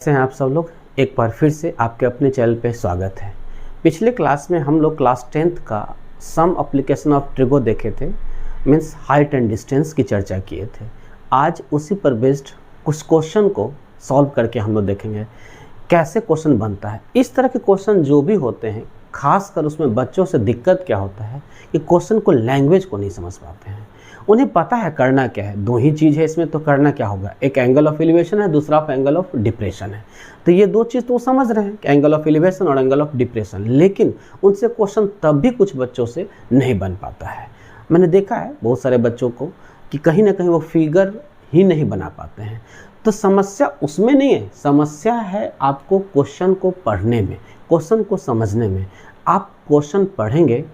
कैसे हैं आप सब लोग। एक बार फिर से आपके अपने चैनल पे स्वागत है। पिछले क्लास में हम लोग क्लास 10th का सम एप्लीकेशन ऑफ ट्रिगो देखे थे, मीन्स हाइट एंड डिस्टेंस की चर्चा किए थे। आज उसी पर बेस्ड कुछ क्वेश्चन को सॉल्व करके हम लोग देखेंगे कैसे क्वेश्चन बनता है। इस तरह के क्वेश्चन जो भी होते हैं, खासकर उसमें बच्चों से दिक्कत क्या होता है कि क्वेश्चन को लैंग्वेज को नहीं समझ पाते हैं। उन्हें पता है करना क्या है, दो ही चीज़ है इसमें, तो करना क्या होगा, एक एंगल ऑफ एलिवेशन है, दूसरा एंगल ऑफ डिप्रेशन है। तो ये दो चीज़ तो समझ रहे हैं, एंगल ऑफ एलिवेशन और एंगल ऑफ डिप्रेशन, लेकिन उनसे क्वेश्चन तब भी कुछ बच्चों से नहीं बन पाता है। मैंने देखा है बहुत सारे बच्चों को कि कहीं ना कहीं वो फिगर ही नहीं बना पाते हैं। तो समस्या उसमें नहीं है, समस्या है आपको क्वेश्चन को पढ़ने में, क्वेश्चन को समझने में। आप क्वेश्चन पढ़ेंगे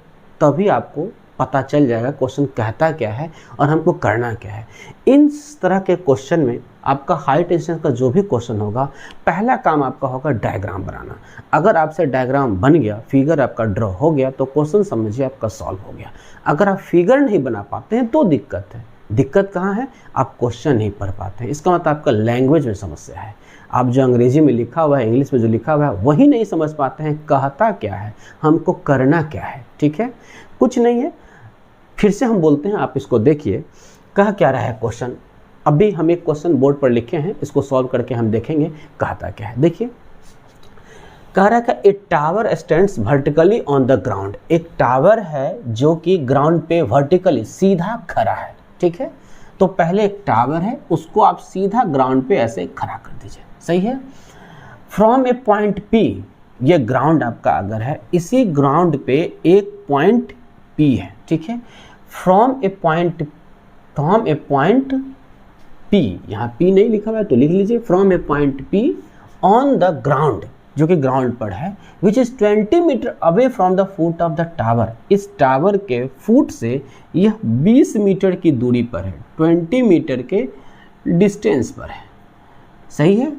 तभी आपको पता चल जाएगा क्वेश्चन कहता क्या है और हमको करना क्या है। इन तरह के क्वेश्चन में आपका हाइट डिस्टेंस का जो भी क्वेश्चन होगा, पहला काम आपका होगा डायग्राम बनाना। अगर आपसे डायग्राम बन गया, फिगर आपका ड्रॉ हो गया, तो क्वेश्चन समझिए आपका सॉल्व हो गया। अगर आप फिगर नहीं बना पाते हैं तो दिक्कत है। दिक्कत कहाँ है, आप क्वेश्चन नहीं पढ़ पाते हैं। इसका मतलब आपका लैंग्वेज में समस्या है। आप जो अंग्रेजी में लिखा हुआ है, इंग्लिश में जो लिखा हुआ है, वही नहीं समझ पाते हैं कहता क्या है, हमको करना क्या है। ठीक है, कुछ नहीं है, फिर से हम बोलते हैं, आप इसको देखिए कह क्या रहा है क्वेश्चन। अभी हम एक क्वेश्चन बोर्ड पर लिखे हैं, इसको सॉल्व करके हम देखेंगे कहता क्या है। देखिए कह रहा है कि ए tower stands vertically on the ground. एक टावर है जो कि ग्राउंड पे वर्टिकली सीधा खड़ा है। ठीक है, तो पहले एक टावर है, उसको आप सीधा ग्राउंड पे ऐसे खड़ा कर दीजिए। सही है। फ्रॉम ए पॉइंट पी, ये ग्राउंड आपका अगर है, इसी ग्राउंड पे एक पॉइंट पी है। ठीक है, फ्रॉम ए पॉइंट पी, यहाँ पी नहीं लिखा हुआ है तो लिख लीजिए, from a point P on the ground, जो कि ग्राउंड पर है, which is 20 metre away from the foot of the tower. इस टावर के फुट से यह 20 मीटर की दूरी पर है, 20 मीटर के डिस्टेंस पर है। सही है,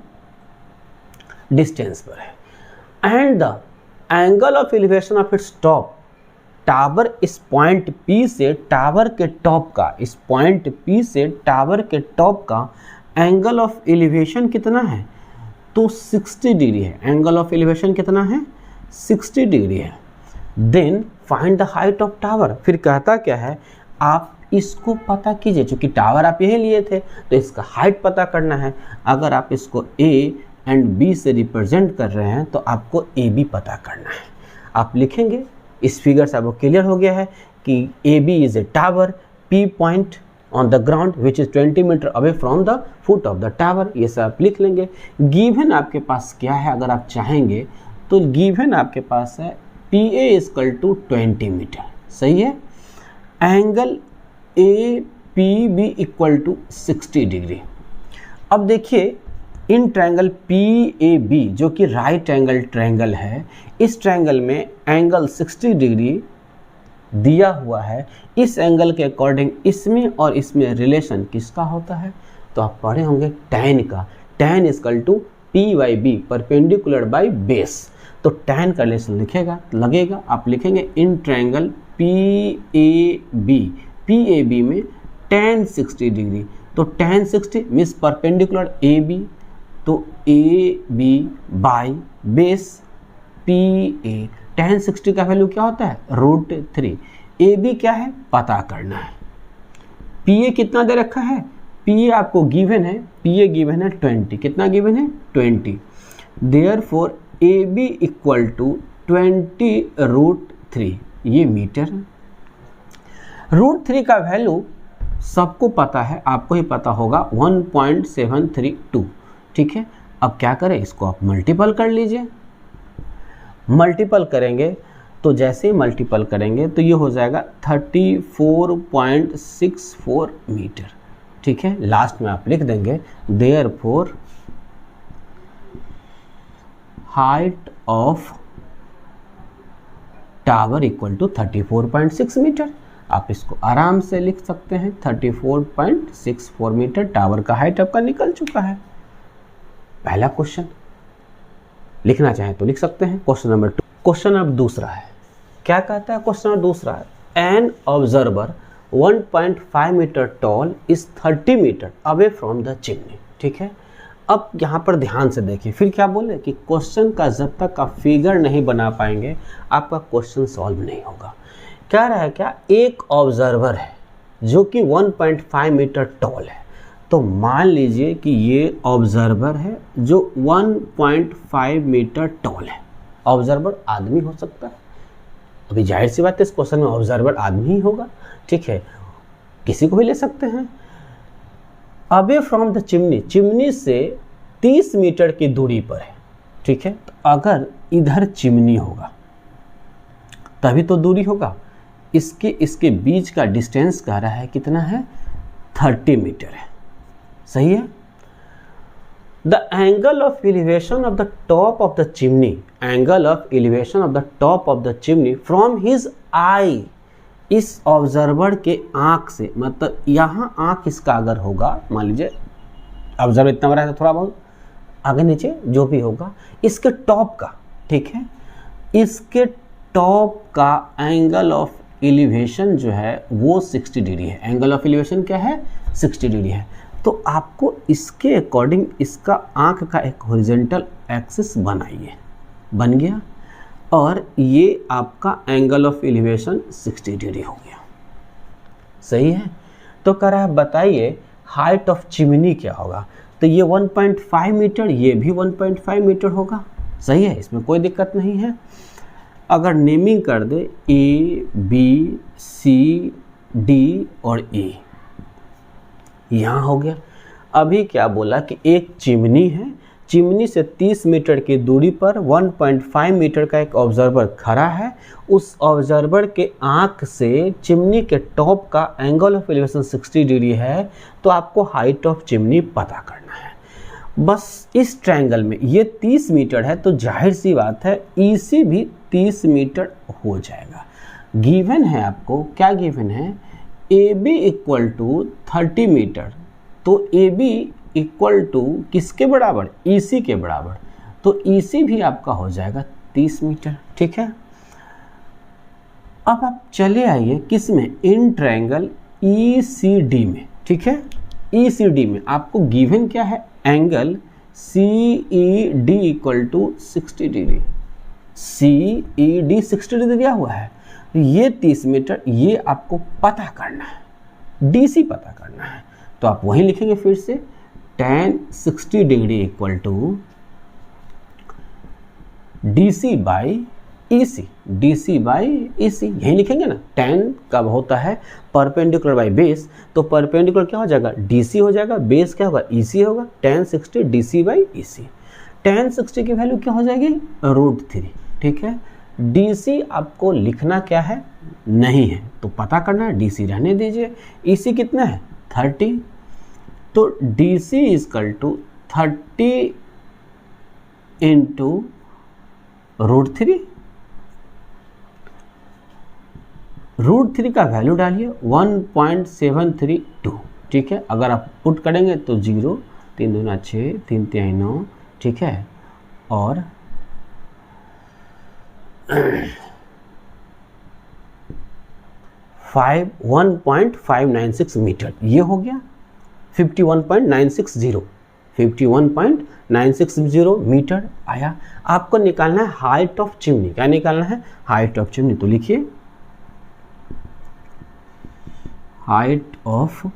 डिस्टेंस पर है। And the angle of elevation of its top, tower इस पॉइंट P से टावर के टॉप का, इस पॉइंट P से टावर के टॉप का एंगल ऑफ एलिवेशन कितना है, तो 60 डिग्री है। एंगल ऑफ एलिवेशन कितना है, 60 डिग्री है। Then find the height of tower. फिर कहता क्या है, आप इसको पता कीजिए, क्योंकि टावर आप यही लिए थे तो इसका हाइट पता करना है। अगर आप इसको A एंड B से रिप्रेजेंट कर रहे हैं तो आपको AB पता करना है। आप लिखेंगे, इस फिगर से आपको क्लियर हो गया है कि AB is a tower, P point on the ground which is 20 metre away from the foot of the tower. ये सब आप लिख लेंगे। गिवन आपके पास क्या है, अगर आप चाहेंगे तो गिवन आपके पास है PA इक्वल टू 20 मीटर। सही है। Angle APB equal to 60 degree. अब देखिए इन ट्रायंगल PAB जो कि राइट एंगल ट्रायंगल है, इस ट्रायंगल में एंगल 60 डिग्री दिया हुआ है। इस एंगल के अकॉर्डिंग इसमें और इसमें रिलेशन किसका होता है, तो आप पढ़े होंगे टैन का। Tan equal to P/B, perpendicular by base. तो टैन का रिलेशन लिखेगा लगेगा, आप लिखेंगे इन ट्रायंगल PAB में टैन 60 डिग्री। तो टैन 60 मीन्स परपेंडिकुलर AB, तो AB by base PA। Tan 60 का वैल्यू क्या होता है, √3। AB क्या है पता करना है। PA कितना दे रखा है, PA आपको गिवन है, PA गिवन है 20। कितना गिवन है, 20। देयरफॉर AB इक्वल टू 20√3, ये मीटर है। √3 का वैल्यू सबको पता है, आपको ही पता होगा, 1.732। ठीक है, अब क्या करें, इसको आप मल्टीपल कर लीजिए। मल्टीपल करेंगे तो जैसे ही मल्टीपल करेंगे तो ये हो जाएगा 34.64 मीटर। ठीक है, लास्ट में आप लिख देंगे therefore height of tower equal to 34.6 metre. आप इसको आराम से लिख सकते हैं, 34.64 मीटर टावर का हाइट आपका निकल चुका है। पहला क्वेश्चन लिखना चाहें तो लिख सकते हैं। Question number 2। क्वेश्चन नंबर दूसरा है, क्या कहता है क्वेश्चन नंबर दूसरा है, an observer 1.5 metre tall is 30 metre away from the chimney. ठीक है, अब यहाँ पर ध्यान से देखिए, फिर क्या बोले कि क्वेश्चन का जब तक आप फिगर नहीं बना पाएंगे आपका क्वेश्चन सॉल्व नहीं होगा। कह रहा है क्या, एक ऑब्जर्वर है जो कि 1.5 मीटर टॉल है। तो मान लीजिए कि ये ऑब्जर्वर है जो 1.5 मीटर टॉल है। ऑब्जर्वर आदमी हो सकता है, अभी जाहिर सी बात है इस क्वेश्चन में ऑब्जर्वर आदमी ही होगा, ठीक है, किसी को भी ले सकते हैं। Away from the chimney, chimney से 30 मीटर की दूरी पर है, ठीक है। तो अगर इधर चिमनी होगा तभी तो दूरी होगा, इसके बीच का डिस्टेंस कह रहा है कितना है, 30 मीटर है, सही है। The angle of elevation of the top of the chimney, angle of elevation of the top of the chimney from his eye, इस ऑब्जर्वर के आंख से, मतलब यहाँ आंख इसका अगर होगा, मान लीजिए ऑब्जर्वर इतना बड़ा है तो थोड़ा बहुत आगे नीचे जो भी होगा, इसके टॉप का, ठीक है, इसके टॉप का एंगल ऑफ एलिवेशन जो है वो 60 डिग्री है। एंगल ऑफ एलिवेशन क्या है, 60 डिग्री है। तो आपको इसके अकॉर्डिंग इसका आंख का एक हॉरिजॉन्टल एक्सिस बनाइए, बन गया, और ये आपका एंगल ऑफ एलिवेशन 60 डिग्री हो गया, सही है। तो कह रहा है बताइए हाइट ऑफ चिमनी क्या होगा। तो ये 1.5 मीटर, ये भी 1.5 मीटर होगा, सही है, इसमें कोई दिक्कत नहीं है। अगर नेमिंग कर दे A, B, C, D और E, यहाँ हो गया। अभी क्या बोला कि एक चिमनी है, चिमनी से 30 मीटर की दूरी पर 1.5 मीटर का एक ऑब्जर्वर खड़ा है। उस ऑब्जर्वर के आंख से चिमनी के टॉप का एंगल ऑफ एलिवेशन 60 डिग्री है। तो आपको हाइट ऑफ चिमनी पता करना है। बस इस ट्रायंगल में ये 30 मीटर है तो जाहिर सी बात है EC भी 30 मीटर हो जाएगा। गिवन है आपको, क्या गिवन है, AB इक्वल टू 30 मीटर। तो AB इक्वल टू किसके बराबर, EC के बराबर। तो EC भी आपका हो जाएगा 30 मीटर, ठीक है। अब आप चले आइए किस में, इन ट्रायंगल ECD में, ठीक है। ECD में आपको गिवन क्या है, angle CED equal to 60 degree. CED 60 degree दिया हुआ है, ये 30 मीटर, ये आपको पता करना है, DC पता करना है। तो आप वहीं लिखेंगे फिर से, tan 60 degree equal to DC by EC, DC by EC, यही लिखेंगे ना। tan कब होता है, परपेंडिकुलर बाई बेस, तो परपेंडिकुलर क्या हो जाएगा, DC हो जाएगा, बेस क्या होगा, EC होगा। tan 60 DC by EC, tan 60 की वैल्यू क्या हो जाएगी, √3, ठीक है। DC आपको लिखना क्या है, नहीं है, तो पता करना है, DC रहने दीजिए। EC कितना है, 30, तो DC इजकल टू 30 इंटू √3, √3 का वैल्यू डालिए 1.732, ठीक है। अगर आप पुट करेंगे तो 0, 3 दूना 6, 3 तिहाई 9, ठीक है, और 1.596 मीटर, ये हो गया 51.960, 51.960 मीटर आया। आपको निकालना है हाइट ऑफ चिमनी, क्या निकालना है, हाइट ऑफ चिमनी। तो लिखिए हाइट ऑफ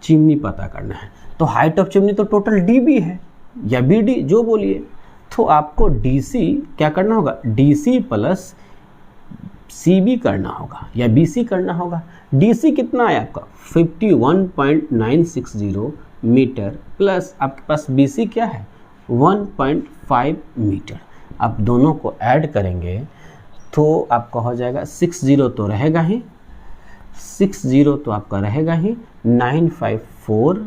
चिमनी पता करना है। तो हाइट ऑफ चिमनी तो टोटल DB है या BD, जो बोलिए। तो आपको DC क्या करना होगा, DC प्लस CB करना होगा या BC करना होगा। DC कितना आया आपका 51.960 मीटर, प्लस आपके पास BC क्या है 1.5 मीटर। आप दोनों को ऐड करेंगे तो आपका हो जाएगा 60 तो रहेगा ही, 60 तो आपका रहेगा ही, 954,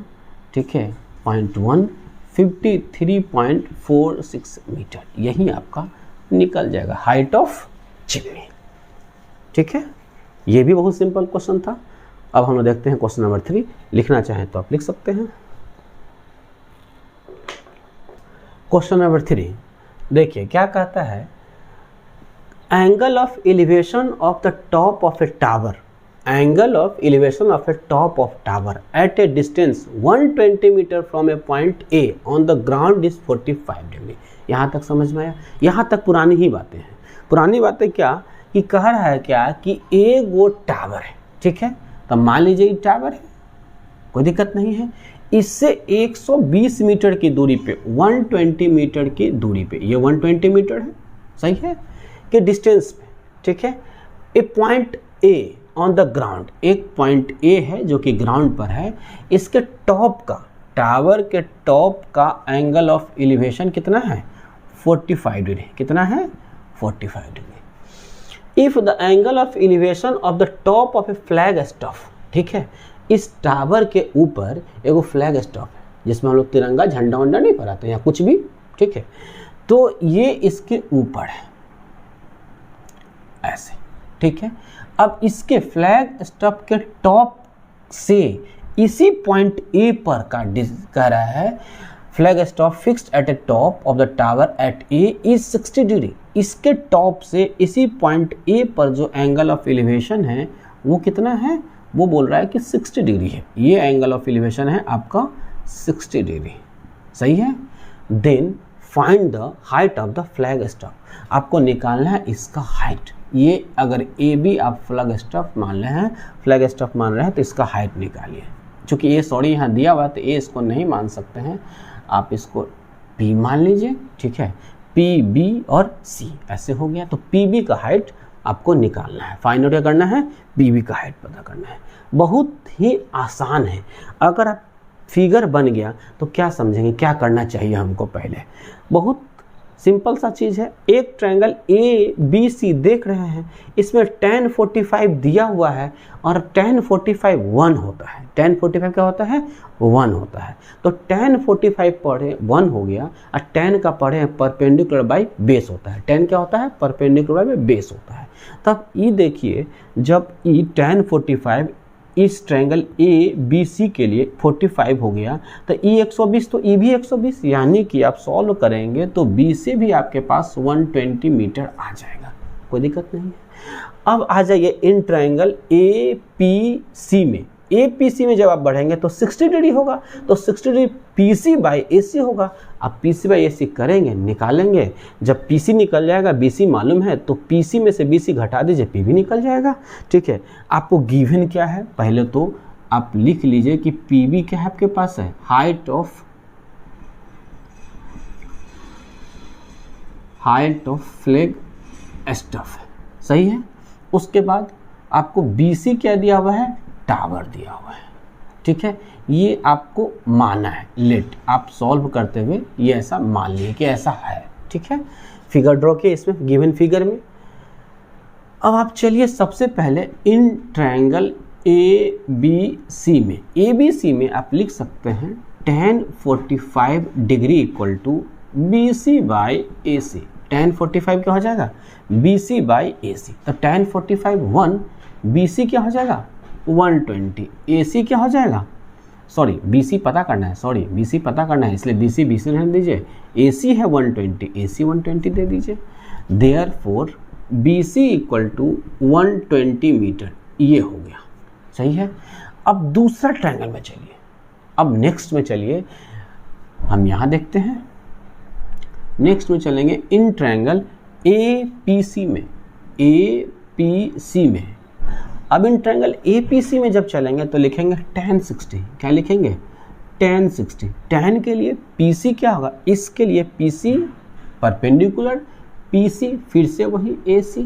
ठीक है, 0.1, 53.46 मीटर, यही आपका निकल जाएगा हाइट ऑफ चिमनी, ठीक है। ये भी बहुत सिंपल क्वेश्चन था। अब हम लोग देखते हैं क्वेश्चन नंबर 3। लिखना चाहें तो आप लिख सकते हैं। क्वेश्चन नंबर 3 देखिए क्या कहता है, angle of elevation of the top of a tower angle of elevation of a top of tower at a distance 120 meter from a point A on the ground is 45 degree। यहाँ तक समझ में आया? यहाँ तक पुरानी ही बातें हैं। पुरानी बातें क्या कि कह रहा है क्या कि एक वो टावर है, ठीक है, तो मान लीजिए टावर है, कोई दिक्कत नहीं है। इससे 120 मीटर की दूरी पे, 120 मीटर की दूरी पे, ये 120 मीटर है, सही है, कि डिस्टेंस पे, ठीक है, a point A on the ground, एक पॉइंट ए है जो कि ग्राउंड पर है, इसके टॉप का, टावर के टॉप का एंगल ऑफ एलिवेशन कितना है? 45 डिग्री। कितना है? 45 degree. If the angle of elevation of the top of A flag staff, ठीक है, इस टावर के ऊपर एगो फ्लैग स्टॉफ है जिसमें हम लोग तिरंगा झंडा वंडा नहीं फहराते या कुछ भी, ठीक है, तो ये इसके ऊपर है ऐसे, ठीक है। अब इसके फ्लैग स्टॉफ के टॉप से इसी पॉइंट ए पर का कह रहा है flag staff fixed at a top of the tower at A is 60 degree. इसके टॉप से इसी पॉइंट ए पर जो एंगल ऑफ एलिवेशन है वो कितना है? वो बोल रहा है कि 60 डिग्री है। ये एंगल ऑफ एलिवेशन है आपका 60 डिग्री, सही है। Then find the height of the flag staff. आपको निकालना है इसका हाइट। ये अगर ए बी आप फ्लैग स्टॉफ मान रहे हैं, फ्लैग स्टॉफ मान रहे हैं, तो इसका हाइट निकालिए। चूँकि ये सॉरी यहाँ दिया हुआ है तो ए इसको नहीं मान सकते हैं, आप इसको पी मान लीजिए, ठीक है, पी बी और सी ऐसे हो गया। तो पी बी का हाइट आपको निकालना है, फाइंड आउट क्या करना है? पी बी का हाइट पता करना है। बहुत ही आसान है। अगर आप फिगर बन गया तो क्या समझेंगे, क्या करना चाहिए हमको? पहले बहुत सिंपल सा चीज़ है। एक ट्रायंगल ए बी सी देख रहे हैं, इसमें tan 45 दिया हुआ है और tan 45 1 होता है। tan 45 क्या होता है? 1 होता है। तो tan 45 पढ़े 1 हो गया और tan का पढ़े परपेंडिकुलर बाई बेस होता है। tan क्या होता है? परपेंडिकुलर बाई बेस होता है। तब ये देखिए, जब ई tan 45 इस ट्रायंगल ए बी सी के लिए 45 हो गया तो ई 120 तो ई भी 120, यानी कि आप सॉल्व करेंगे तो बी से भी आपके पास 120 मीटर आ जाएगा, कोई दिक्कत नहीं है। अब आ जाइए इन ट्रायंगल ए पी सी में। ए पी सी में जब आप बढ़ेंगे तो 60 डिग्री होगा, तो 60 degree P C by A सी होगा। अब पी सी बाई ए सी करेंगे, निकालेंगे। जब पी सी निकल जाएगा, बी सी मालूम है, तो पी सी में से बी सी घटा दीजिए, पी भी निकल जाएगा, ठीक है। आपको गिवन क्या है? पहले तो आप लिख लीजिए कि पी बी क्या है आपके पास है? हाइट ऑफ फ्लैग स्टॉफ है, सही है। उसके बाद आपको बी सी क्या दिया हुआ है? टावर दिया हुआ है, ठीक है। ये आपको माना है, लेट आप सॉल्व करते हुए ये ऐसा मान लिए कि ऐसा है, ठीक है। फिगर ड्रॉ किए इसमें गिवन फिगर में। अब आप चलिए सबसे पहले इन ट्रायंगल ए बी सी में, ए बी सी में आप लिख सकते हैं tan 45 degree equal to B C by A C. tan 45 क्या हो जाएगा? B C by A C. तो tan 45 1, बी सी क्या हो जाएगा? 120, ए सी क्या हो जाएगा? सॉरी बी सी पता करना है, सॉरी बी सी पता करना है, इसलिए बी सी रहने दीजिए। ए सी है 120, ए सी 120 दे दीजिए। Therefore B C equal to 120 metre, ये हो गया, सही है। अब दूसरा ट्रायंगल में चलिए, अब नेक्स्ट में चलिए, हम यहाँ देखते हैं। नेक्स्ट में चलेंगे इन ट्रायंगल ए पी सी में, ए पी सी में। अब इन ट्रायंगल ए पी सी में जब चलेंगे तो लिखेंगे tan 60। क्या लिखेंगे? tan 60। tan के लिए पी सी क्या होगा? इसके लिए P C perpendicular, P C फिर से वही ए सी।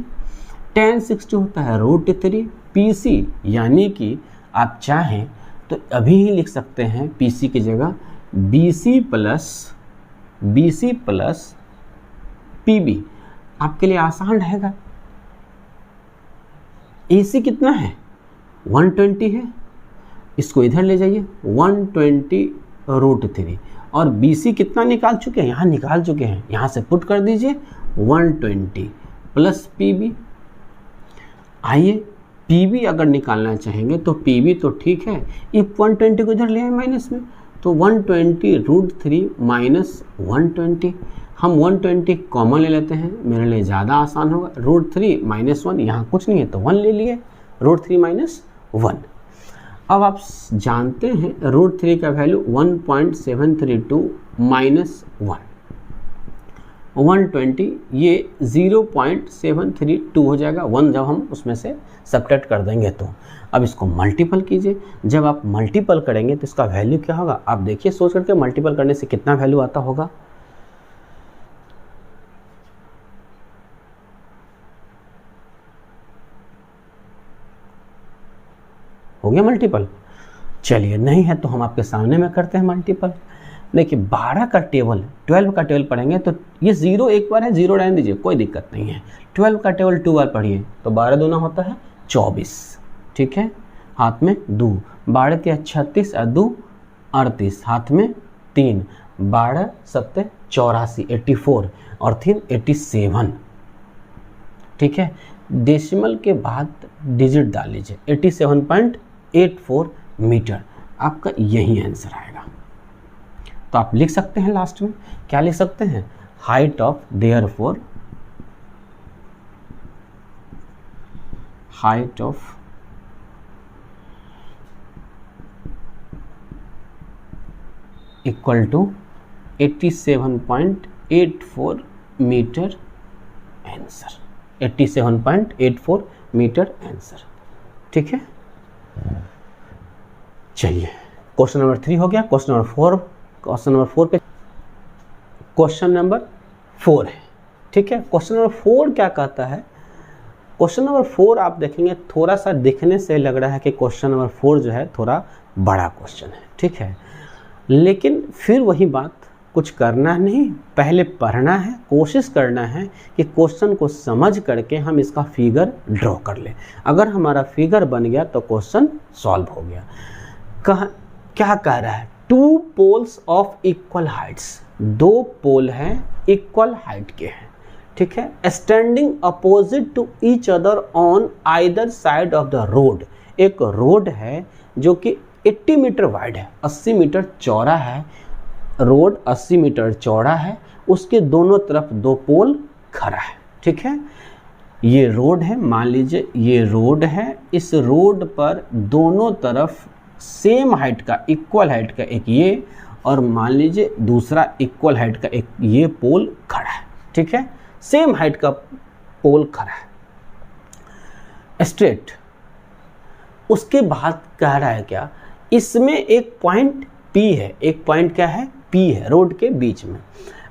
tan 60 होता है √3 पी सी, यानी कि आप चाहें तो अभी ही लिख सकते हैं पी सी की जगह B C plus P B. आपके लिए आसान रहेगा। ए सी कितना है? 120 है, इसको इधर ले जाइए, 120 √3। और बी सी कितना निकाल चुके हैं? यहाँ निकाल चुके हैं, यहाँ से पुट कर दीजिए 120 प्लस पी बी। आइए पी बी अगर निकालना चाहेंगे तो पी बी तो ठीक है, इफ 120 को इधर ले आए माइनस में, तो 120 √3 माइनस 120। हम 120 कॉमन ले लेते हैं, मेरे लिए ज़्यादा आसान होगा। √3 माइनस 1, यहाँ कुछ नहीं है तो 1 ले लिए, √3 माइनस 1। अब आप जानते हैं √3 का वैल्यू 1.732 माइनस 120, ये 0.732 हो जाएगा 1 जब हम उसमें से सब्ट्रैक्ट कर देंगे तो। अब इसको मल्टीपल कीजिए, जब आप मल्टीपल करेंगे तो इसका वैल्यू क्या होगा, आप देखिए सोच करके मल्टीपल करने से कितना वैल्यू आता होगा। हो गया मल्टीपल। चलिए नहीं है तो हम आपके सामने में करते हैं मल्टीपल। देखिए 12 का टेबल 12 का टेबल पढ़ेंगे तो ये 0 एक बार है, 0 रहने दीजिए, कोई दिक्कत नहीं है। 12 का टेबल 2 बार पढ़िए तो 12 दूना होता है 24, ठीक है, हाथ में 2, 12 के 36 और 2 38, हाथ में 3, 12 7 84, 84 और 3 87, ठीक है। डेसिमल के बाद डिजिट डाल लीजिए, 87.84 मीटर आपका यही आंसर आएगा। तो आप लिख सकते हैं लास्ट में, क्या लिख सकते हैं, height of therefore, height of equal to 87.84 metre answer, 87.84 metre answer, ठीक है। चलिए क्वेश्चन नंबर 3 हो गया। क्वेश्चन नंबर 4, क्वेश्चन नंबर 4 पे क्वेश्चन नंबर 4 है, ठीक है। क्वेश्चन नंबर 4 क्या कहता है, क्वेश्चन नंबर 4 आप देखेंगे थोड़ा सा दिखने से लग रहा है कि क्वेश्चन नंबर 4 जो है थोड़ा बड़ा क्वेश्चन है, ठीक है, लेकिन फिर वही बात, कुछ करना नहीं, पहले पढ़ना है, कोशिश करना है कि क्वेश्चन को समझ करके हम इसका फिगर ड्रॉ कर लें। अगर हमारा फिगर बन गया तो क्वेश्चन सॉल्व हो गया। क्या कह रहा है, 2 poles of equal heights, 2 pole हैं इक्वल हाइट के हैं, ठीक है, standing opposite to each other on either side of the road. एक रोड है जो कि 80 मीटर वाइड है, 80 मीटर चौड़ा है, रोड 80 मीटर चौड़ा है, उसके दोनों तरफ 2 पोल खड़ा है, ठीक है। ये रोड है, मान लीजिए ये रोड है, इस रोड पर दोनों तरफ सेम हाइट का, इक्वल हाइट का एक ये, और मान लीजिए दूसरा इक्वल हाइट का एक ये पोल खड़ा है, ठीक है, सेम हाइट का पोल खड़ा है स्ट्रेट। उसके बाद कह रहा है क्या, इसमें एक पॉइंट P है, एक पॉइंट क्या है, P है रोड के बीच में।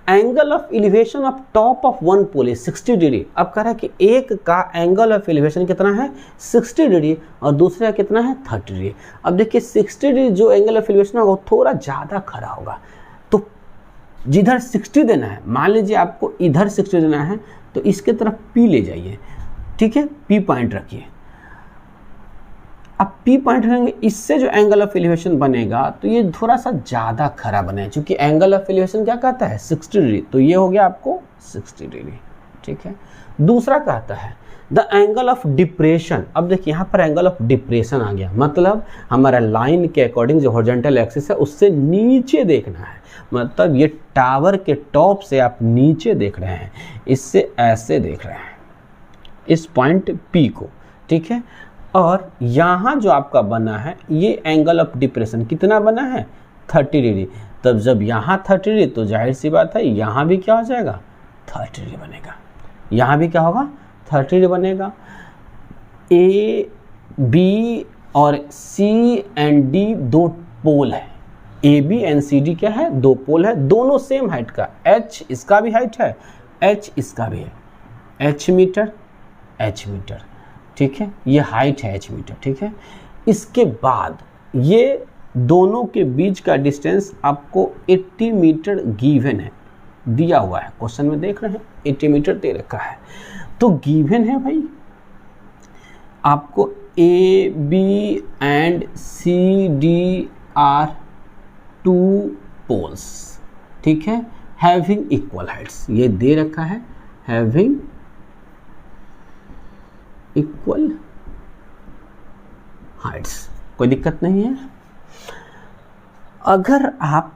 Angle of elevation of top of one pole 60 degree. अब कह रहा है कि एक का एंगल ऑफ एलिवेशन कितना है 60 डिग्री और दूसरा कितना है 30 डिग्री। अब देखिए 60 डिग्री जो एंगल ऑफ एलिवेशन होगा वो थोड़ा ज़्यादा खड़ा होगा, तो जिधर 60 देना है, मान लीजिए आपको इधर 60 देना है तो इसके तरफ P ले जाइए, ठीक है, P पॉइंट रखिए। अब P पॉइंट रहेंगे, इससे जो एंगल ऑफ एलिवेशन बनेगा तो ये थोड़ा सा ज़्यादा खड़ा बनेगा, क्योंकि एंगल ऑफ एलिवेशन क्या कहता है 60 डिग्री, तो ये हो गया आपको 60 डिग्री, ठीक है। दूसरा कहता है द एंगल ऑफ डिप्रेशन। अब देखिए यहाँ पर एंगल ऑफ डिप्रेशन आ गया, मतलब हमारा लाइन के अकॉर्डिंग जो हॉरिजॉन्टल एक्सिस है उससे नीचे देखना है, मतलब ये टावर के टॉप से आप नीचे देख रहे हैं, इससे ऐसे देख रहे हैं इस पॉइंट P को, ठीक है। और यहाँ जो आपका बना है ये एंगल ऑफ डिप्रेशन कितना बना है 30 डिग्री। तब जब यहाँ 30 डिग्री तो जाहिर सी बात है यहाँ भी क्या हो जाएगा 30 डिग्री बनेगा, यहाँ भी क्या होगा 30 डिग्री बनेगा। A, B और C एंड D 2 पोल है, AB एंड CD क्या है 2 पोल है, दोनों सेम हाइट का, H इसका भी हाइट है, H इसका भी है, H मीटर, ठीक है, ये हाइट है H मीटर, ठीक है। इसके बाद ये दोनों के बीच का डिस्टेंस आपको 80 मीटर गिवन है, दिया हुआ है क्वेश्चन में, देख रहे हैं 80 मीटर दे रखा है, तो गिवन है भाई आपको A, B and C, D are 2 poles, ठीक है, हैविंग इक्वल हाइट्स, ये दे रखा है हैविंग इक्वल हाइट्स, कोई दिक्कत नहीं है। अगर आप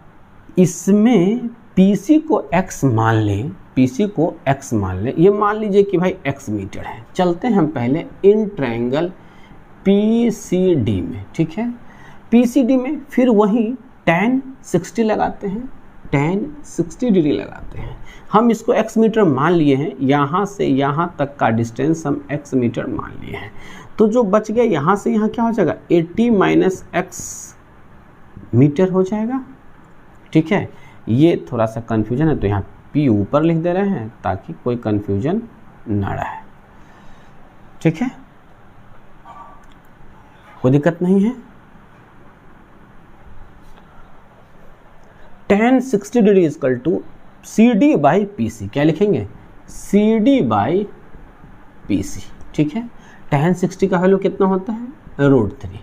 इसमें PC को x मान लें, PC को x मान लें, ये मान लीजिए कि भाई x मीटर है। चलते हैं हम पहले इन ट्रायंगल PCD में, ठीक है। PCD में फिर वही tan 60 लगाते हैं, tan 60 डिग्री लगाते हैं। हम इसको x मीटर मान लिए हैं, यहाँ से यहाँ तक का डिस्टेंस हम x मीटर मान लिए हैं। तो जो बच गया यहाँ से यहाँ क्या हो जाएगा, 80 माइनस x मीटर हो जाएगा, ठीक है। ये थोड़ा सा कन्फ्यूजन है तो यहाँ P ऊपर लिख दे रहे हैं ताकि कोई कन्फ्यूजन ना रहे, ठीक है, कोई दिक्कत नहीं है। tan 60 degree equal to CD by PC, क्या लिखेंगे, CD बाई PC, ठीक है। tan 60 का वैल्यू कितना होता है, √3।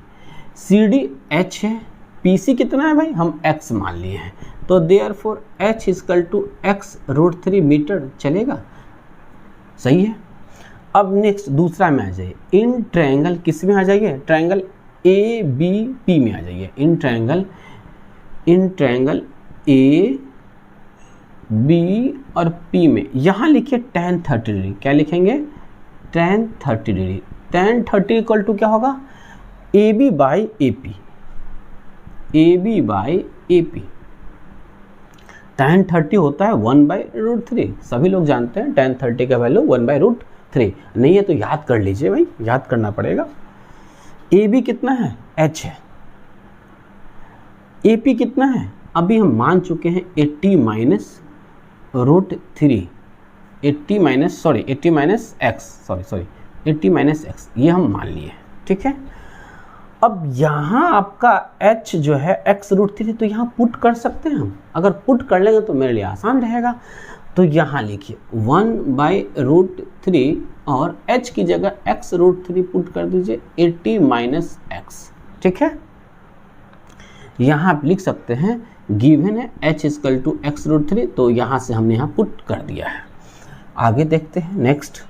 CD h है, PC कितना है भाई, हम x मान लिए हैं, तो therefore h equal to x √3 metre, चलेगा, सही है। अब नेक्स्ट दूसरा में आ जाइए, इन ट्रायंगल किस में आ जाइए, ट्रायंगल ABP में आ जाइए। इन ट्रायंगल A B और P में यहाँ लिखिए tan 30 डिग्री, क्या लिखेंगे, tan 30 degree. tan 30 equal to क्या होगा, AB by AP, AB by AP। tan 30 होता है 1/√3, सभी लोग जानते हैं tan 30 का वैल्यू 1/√3। नहीं है तो याद कर लीजिए भाई, याद करना पड़ेगा। AB कितना है, h है, AP कितना है, अभी हम मान चुके हैं 80 माइनस √3, 80 माइनस x, ये हम मान लिए, ठीक है। अब यहाँ आपका h जो है x √3, तो यहाँ पुट कर सकते हैं हम, अगर पुट कर लेंगे तो मेरे लिए आसान रहेगा। तो यहाँ लिखिए 1/√3 और h की जगह x √3 पुट कर दीजिए, 80 माइनस x, ठीक है। यहाँ आप लिख सकते हैं, गिवन है h इक्वल टू x √3, तो यहाँ से हमने यहाँ पुट कर दिया है। आगे देखते हैं, नेक्स्ट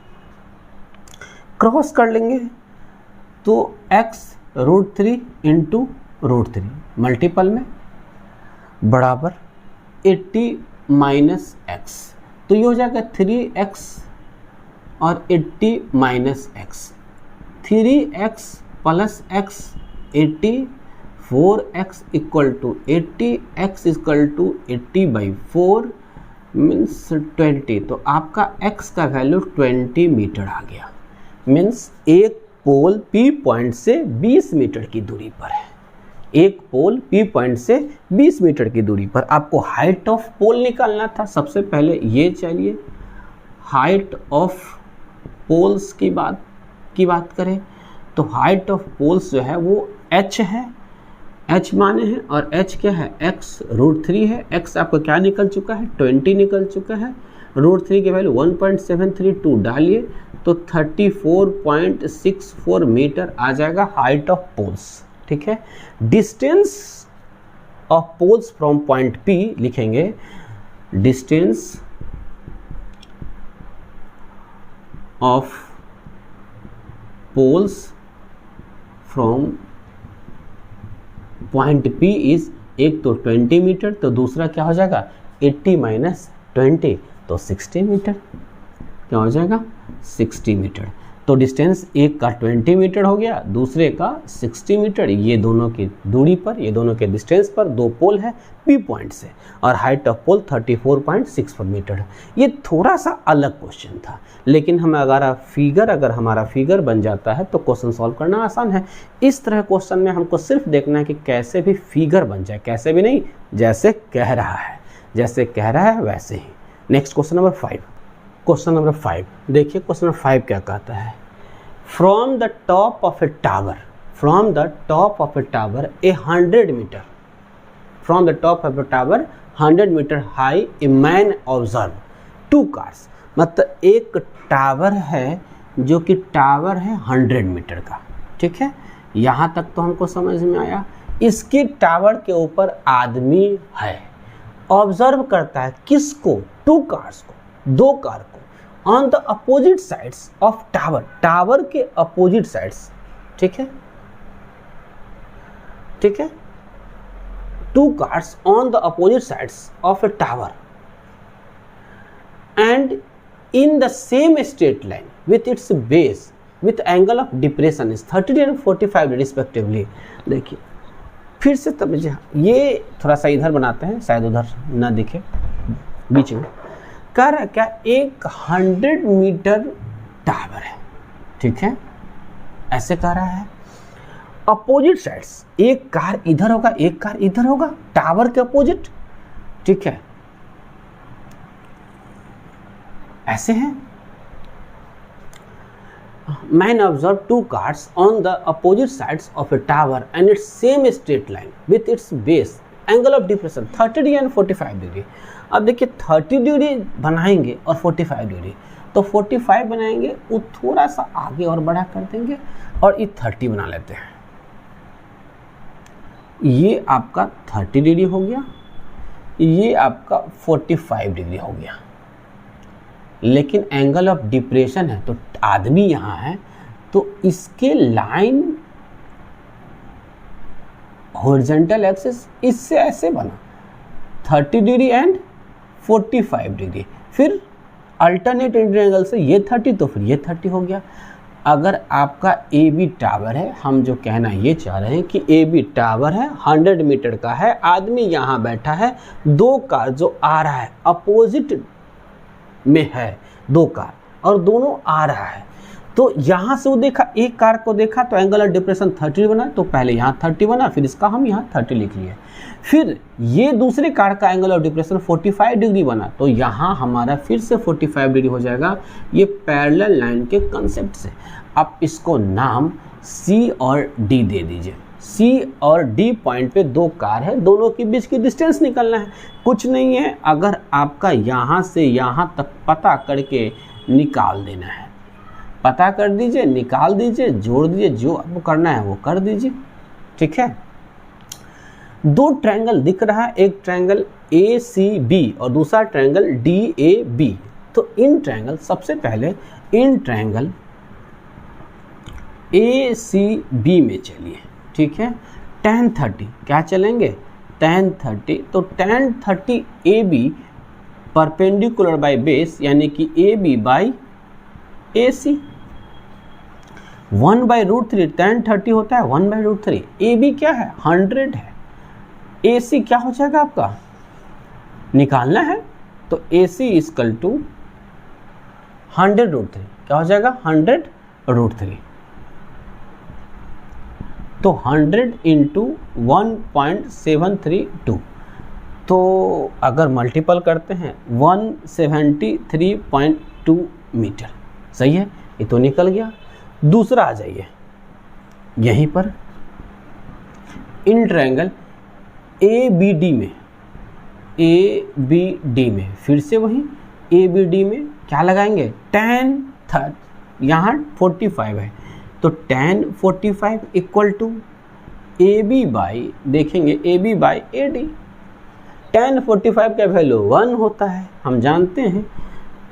क्रॉस कर लेंगे, तो x √3 इंटू √3 मल्टीपल में बराबर 80 माइनस x, तो ये हो जाएगा 3x और 80 minus x, 3x plus x 80, 4x equal to 80, x equal to 80/4 means 20। तो आपका x का वैल्यू 20 मीटर आ गया, मीन्स एक पोल P पॉइंट से 20 मीटर की दूरी पर है, एक पोल P पॉइंट से 20 मीटर की दूरी पर। आपको हाइट ऑफ पोल निकालना था, सबसे पहले ये चलिए हाइट ऑफ पोल्स की बात करें तो हाइट ऑफ पोल्स जो है वो h है, h माने हैं, और h क्या है, x √3 है। x आपका क्या निकल चुका है, 20 निकल चुका है, √3 की वैल्यू 1.732 डालिए तो 34.64 मीटर आ जाएगा हाइट ऑफ पोल्स, ठीक है। Distance of poles from point P लिखेंगे, distance of poles from point P is, एक तो 20 मीटर, तो दूसरा क्या हो जाएगा 80 माइनस 20, तो 60 मीटर, क्या हो जाएगा 60 मीटर। तो डिस्टेंस एक का 20 मीटर हो गया, दूसरे का 60 मीटर। ये दोनों की दूरी पर, ये दोनों के डिस्टेंस पर दो पोल है P पॉइंट से, और हाइट ऑफ पोल 34.64 मीटर है। ये थोड़ा सा अलग क्वेश्चन था, लेकिन अगर हमारा फिगर बन जाता है तो क्वेश्चन सॉल्व करना आसान है। इस तरह क्वेश्चन में हमको सिर्फ देखना है कि कैसे भी फिगर बन जाए, कैसे भी नहीं, जैसे कह रहा है वैसे ही। Next question number 5। Question number 5 देखिए, क्वेश्चन नंबर 5 क्या कहता है, from the top of a tower a 100 meter, from the top of a tower 100 meter high a man observe 2 cars. मतलब एक टावर है जो कि टावर है 100 मीटर का, ठीक है। यहाँ तक तो हमको समझ में आया। इसके टावर के ऊपर आदमी है, ऑब्जर्व करता है किसको, 2 कार्स को, 2 कार को, on the opposite sides of tower के अपोजिट साइड्स, ठीक है 2 cars on the opposite sides of a tower and in the same straight line with its base with angle of depression is 30 and 45 degree respectively. देखिए फिर से तब ये थोड़ा सा इधर बनाते हैं, शायद उधर ना दिखे बीच में। कह रहा है क्या, एक 100 मीटर टावर है, ठीक है, ऐसे कह रहा है। अपोजिट साइड्स, एक कार इधर होगा, एक कार इधर होगा, टावर के अपोजिट, ठीक है, ऐसे हैं। Man observed two cars on the opposite sides of a tower and its same straight line with its base angle of depression 30 degree and 45 degree. अब देखिए 30 डिग्री बनाएंगे और 45 डिग्री, तो 45 बनाएंगे वो थोड़ा सा आगे और बड़ा कर देंगे और ये 30 बना लेते हैं। ये आपका 30 डिग्री हो गया, ये आपका 45 डिग्री हो गया, लेकिन एंगल ऑफ डिप्रेशन है तो आदमी यहाँ है, तो इसके लाइन हॉरिजॉन्टल एक्सिस इससे ऐसे बना 30 डिग्री एंड 45 डिग्री, फिर अल्टरनेट एंगल से ये 30 तो फिर ये 30 हो गया। अगर आपका ए बी टावर है, हम जो कहना ये चाह रहे हैं कि ए बी टावर है, 100 मीटर का है, आदमी यहाँ बैठा है, दो कार जो आ रहा है अपोजिट में है, दो कार और दोनों आ रहा है, तो यहाँ से वो देखा, एक कार को देखा तो एंगल ऑफ डिप्रेशन 30 बना, तो पहले यहाँ 30 बना, फिर इसका हम यहाँ 30 लिख लिए। फिर ये दूसरे कार का एंगल ऑफ डिप्रेशन 45 डिग्री बना, तो यहाँ हमारा फिर से 45 डिग्री हो जाएगा, ये पैरेलल लाइन के कंसेप्ट से। अब इसको नाम सी और डी दे दीजिए। सी और डी पॉइंट पे दो कार है, दोनों के बीच की डिस्टेंस निकलना है, कुछ नहीं है। अगर आपका यहाँ से यहाँ तक पता करके निकाल देना है, पता कर दीजिए, निकाल दीजिए, जोड़ दीजिए, जो आपको करना है वो कर दीजिए, ठीक है। दो ट्रायंगल दिख रहा है, एक ट्रायंगल ए सी बी और दूसरा ट्रायंगल डी ए बी। तो इन ट्रायंगल, सबसे पहले इन ट्रायंगल ए सी बी में चलिए, ठीक है। tan 30 क्या चलेंगे, tan 30, तो tan 30 A B perpendicular by base, यानी कि A B by A C, 1/√3 tan 30 होता है 1/√3। ए बी क्या है, 100 है, ए सी क्या हो जाएगा आपका, निकालना है, तो ए सी इक्वल टू 100√3, क्या हो जाएगा 100√3, तो 100 इंटू 1.732, तो अगर मल्टीपल करते हैं 173.2 मीटर, सही है, ये तो निकल गया। दूसरा आ जाइए, यहीं पर in triangle A B D में, ए बी डी में फिर से वही ए बी डी में क्या लगाएंगे, tan 30, यहाँ 45 है, तो tan 45 equal to A B by, देखेंगे A B by A D. tan 45 का वैल्यू 1 होता है, हम जानते हैं,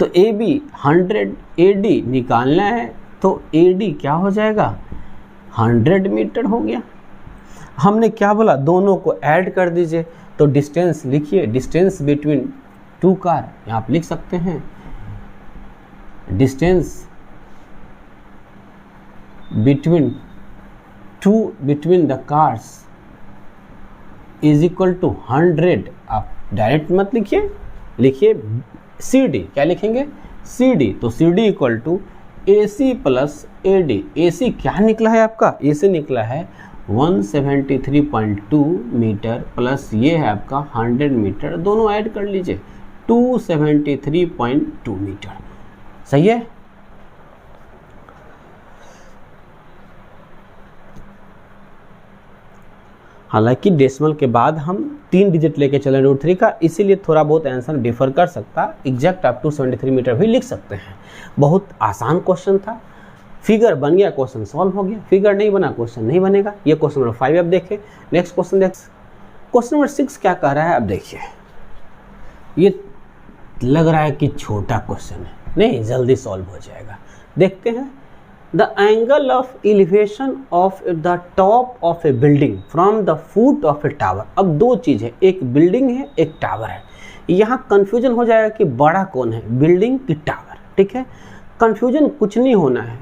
तो ए बी 100, ए डी निकालना है, तो ए डी क्या हो जाएगा 100 मीटर हो गया। हमने क्या बोला, दोनों को ऐड कर दीजिए, तो डिस्टेंस लिखिए, डिस्टेंस बिटवीन टू कार, यहाँ आप लिख सकते हैं distance between the cars is equal to 100। आप डायरेक्ट मत लिखिए, लिखिए सी डी, क्या लिखेंगे सी डी, तो C D equal to A C plus A D. A C क्या निकला है आपका, ए सी निकला है 173.2 मीटर प्लस ये है आपका 100 मीटर, दोनों ऐड कर लीजिए 273.2 मीटर, सही है। हालांकि डेसिमल के बाद हम 3 डिजिट लेके चलें √3 का, इसीलिए थोड़ा बहुत आंसर डिफर कर सकता, एग्जैक्ट आप 273 मीटर भी लिख सकते हैं। बहुत आसान क्वेश्चन था, फिगर बन गया, क्वेश्चन सॉल्व हो गया, फिगर नहीं बना क्वेश्चन नहीं बनेगा। ये क्वेश्चन नंबर 5 आप देखिए। नेक्स्ट क्वेश्चन देख, क्वेश्चन नंबर 6 क्या कह रहा है, अब देखिए। ये लग रहा है कि छोटा क्वेश्चन है, नहीं जल्दी सॉल्व हो जाएगा, देखते हैं। The angle of elevation of the top of a building from the foot of a tower। अब दो चीज़ है, एक बिल्डिंग है एक टावर है। यहाँ कंफ्यूजन हो जाएगा कि बड़ा कौन है, बिल्डिंग की टावर, ठीक है। कंफ्यूजन कुछ नहीं होना है,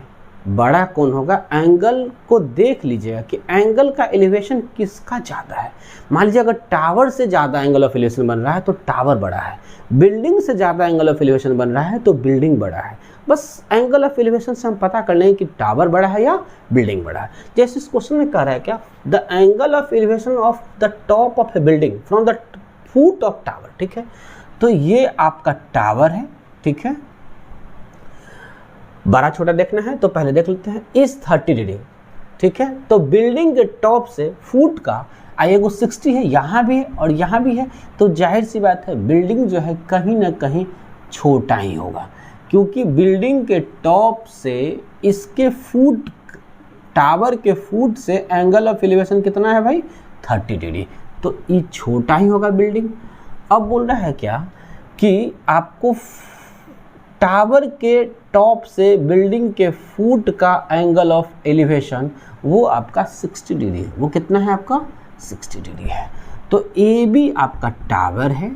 बड़ा कौन होगा? एंगल को देख लीजिएगा कि एंगल का एलिवेशन किसका ज़्यादा है। मान लीजिए अगर टावर से ज़्यादा एंगल ऑफ एलिवेशन बन रहा है तो टावर बड़ा है, बिल्डिंग से ज़्यादा एंगल ऑफ एलिवेशन बन रहा है तो बिल्डिंग बड़ा है। बस एंगल ऑफ एलिवेशन से हम पता कर लेंगे कि टावर बड़ा है या बिल्डिंग बड़ा है। जैसे इस क्वेश्चन में कह रहा है क्या, the angle of elevation of the top of A building from the foot of tower. ठीक है, तो ये आपका टावर है। ठीक है, बड़ा छोटा देखना है तो पहले देख लेते हैं इस 30 डिग्री। ठीक है, तो बिल्डिंग के टॉप से फुट का आएगा 60 है, यहाँ भी है और यहाँ भी है, तो जाहिर सी बात है बिल्डिंग जो है कहीं ना कहीं छोटा ही होगा, क्योंकि बिल्डिंग के टॉप से इसके फुट, टावर के फुट से एंगल ऑफ एलिवेशन कितना है भाई? 30 डिग्री, तो ये छोटा ही होगा बिल्डिंग। अब बोल रहा है क्या कि आपको टावर के टॉप से बिल्डिंग के फुट का एंगल ऑफ एलिवेशन वो आपका 60 डिग्री है। वो कितना है आपका? 60 डिग्री है। तो ए बी आपका टावर है,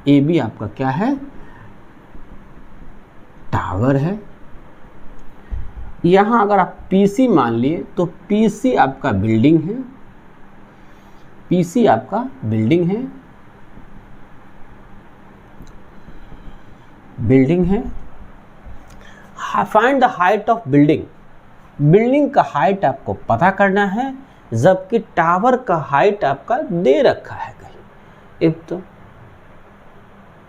ए बी आपका क्या है? टावर है। यहां अगर आप पीसी मान लिए तो पीसी आपका बिल्डिंग है, पीसी आपका बिल्डिंग है, बिल्डिंग है। Find the height of building, building का हाइट आपको पता करना है, जबकि टावर का हाइट आपका दे रखा है कहीं। एक तो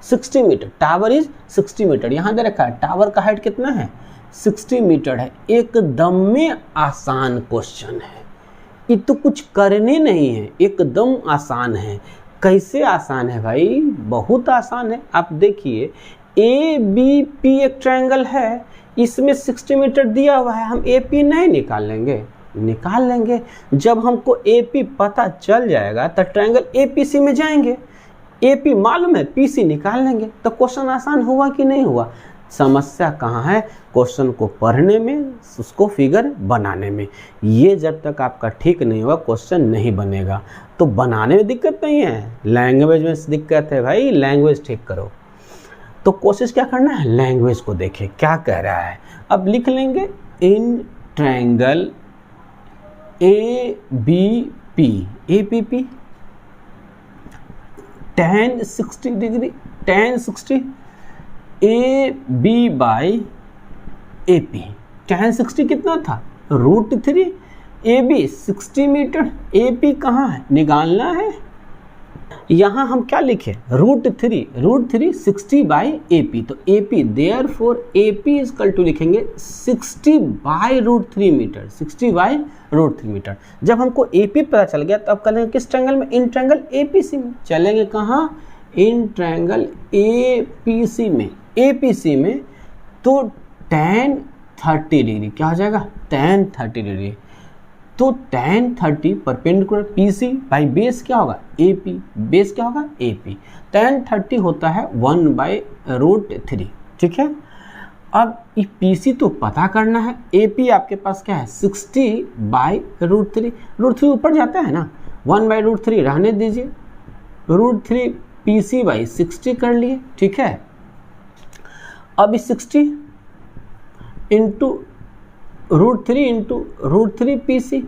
60 मीटर, टावर इज 60 मीटर, यहां दे रखा है। टावर का हाइट कितना है? 60 मीटर है। एकदम में आसान क्वेश्चन है, ये तो कुछ करने नहीं है, एकदम आसान है। कैसे आसान है भाई? बहुत आसान है। आप देखिए ए बी पी एक ट्रायंगल है, इसमें 60 मीटर दिया हुआ है, हम ए पी नहीं निकाल लेंगे? निकाल लेंगे। जब हमको ए पी पता चल जाएगा तो ट्रायंगल ए पी सी में जाएंगे, ए पी मालूम है, पी सी निकाल लेंगे। तो क्वेश्चन आसान हुआ कि नहीं हुआ? समस्या कहाँ है? क्वेश्चन को पढ़ने में, उसको फिगर बनाने में। ये जब तक आपका ठीक नहीं हुआ क्वेश्चन नहीं बनेगा। तो बनाने में दिक्कत नहीं है, लैंग्वेज में दिक्कत है भाई, लैंग्वेज ठीक करो। तो कोशिश क्या करना है? लैंग्वेज को देखें क्या कह रहा है। अब लिख लेंगे in triangle A B P, A P P tan 60 degree, tan 60 A B by A P. tan 60 कितना था? √3। A B 60 metre, A P कहाँ है? निकालना है। यहाँ हम क्या लिखे? √3 60 बाई ए पी। तो A P therefore A P equal to लिखेंगे 60 बाई √3 मीटर, 60 बाई √3 मीटर। जब हमको ए पी पता चल गया तो अब करेंगे किस ट्रायंगल में? इन ट्रायंगल ए पी सी में। चलेंगे कहाँ? इन ट्रायंगल ए पी सी में, ए पी सी में। तो tan 30 डिग्री क्या हो जाएगा? tan 30 degree. तो tan 30 perpendicular P C by base क्या होगा? A P. बेस क्या होगा? ए पी। tan 30 होता है 1/√3। ठीक है, अब ये पी सी तो पता करना है, ए पी आपके पास क्या है? 60 बाई √3। √3 ऊपर जाता है ना, 1/√3 रहने दीजिए। √3 पी सी बाई 60 कर लिए। ठीक है, अब इस 60 इंटू √3 इंटू √3 पी सी,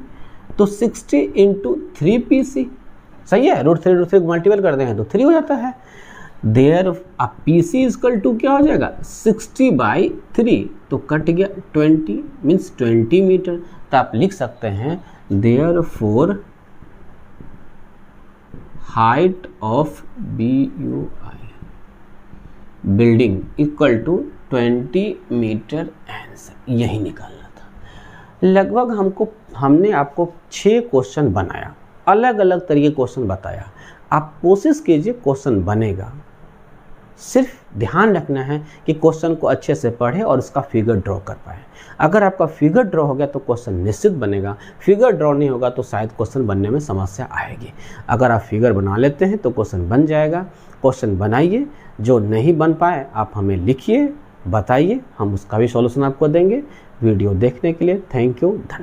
तो 60 इंटू 3 पी सी। सही है, √3 मल्टीपल कर देंगे तो 3 हो जाता है। देयर अब पी सी इजकल टू क्या हो जाएगा? 60 बाई 3, तो कट गया 20 मीन्स 20 मीटर। तो आप लिख सकते हैं therefore height of B U I building equal to 20 metre. Answer यही निकालना था। लगभग हमने आपको 6 क्वेश्चन बनाया, अलग अलग तरीके क्वेश्चन बताया। आप कोशिश कीजिए क्वेश्चन बनेगा। सिर्फ ध्यान रखना है कि क्वेश्चन को अच्छे से पढ़े और उसका फिगर ड्रॉ कर पाए। अगर आपका फिगर ड्रॉ हो गया तो क्वेश्चन निश्चित बनेगा, फिगर ड्रॉ नहीं होगा तो शायद क्वेश्चन बनने में समस्या आएगी। अगर आप फिगर बना लेते हैं तो क्वेश्चन बन जाएगा। क्वेश्चन बनाइए, जो नहीं बन पाए आप हमें लिखिए, बताइए, हम उसका भी सॉल्यूशन आपको देंगे। वीडियो देखने के लिए थैंक यू, धन्यवाद।